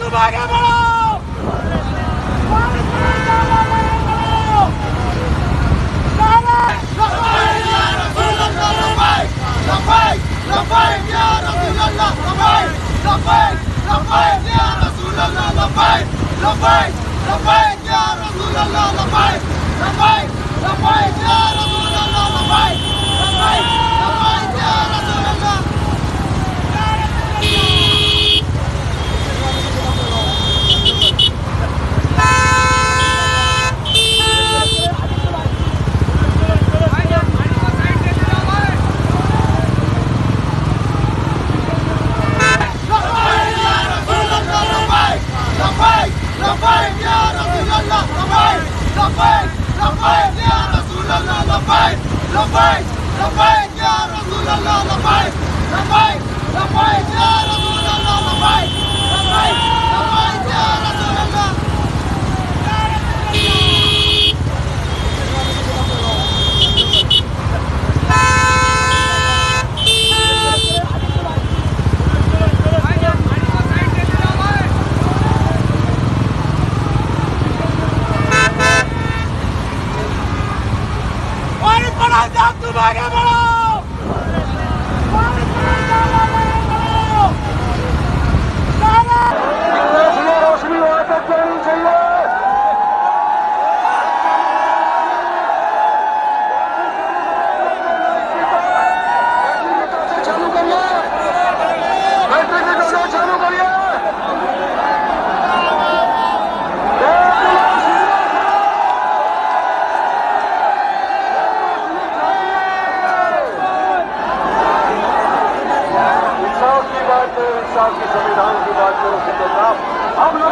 तुम आगे बढ़ो, की संविधान की बात करो तो हम लोग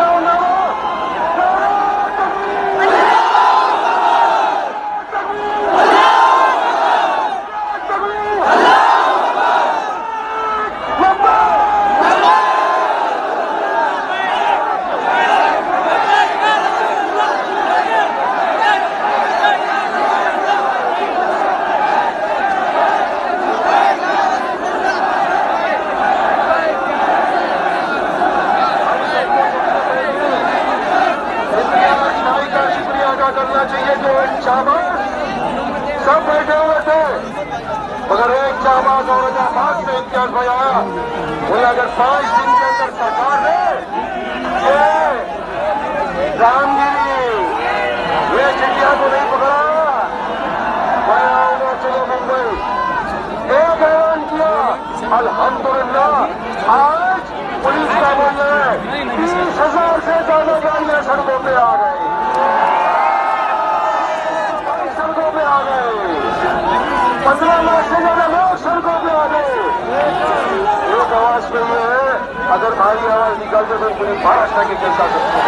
करना चाहिए जो एक शाहबाज सब बैठे हुए थे, मगर एक शाहबाज औरंगाबाद से इम्तियाज भाई आया, बोले अगर 5 दिन के अंदर सरकार ने ये रामगिरी ये चिड़िया को नहीं पकड़ा, मैं आऊंगा चलो मुंबई। एक ऐलान किया, अल्हम्दुलिल्लाह आज पुलिस का बोलना है 30,000 से ज्यादा गाड़ियां सड़कों पे आ गई, 15 लाख से ज्यादा लोग सड़कों पे आ गए। एक आवाज पे है, अगर भारी आवाज निकालते तो पूरी महाराष्ट्र की जनता सबको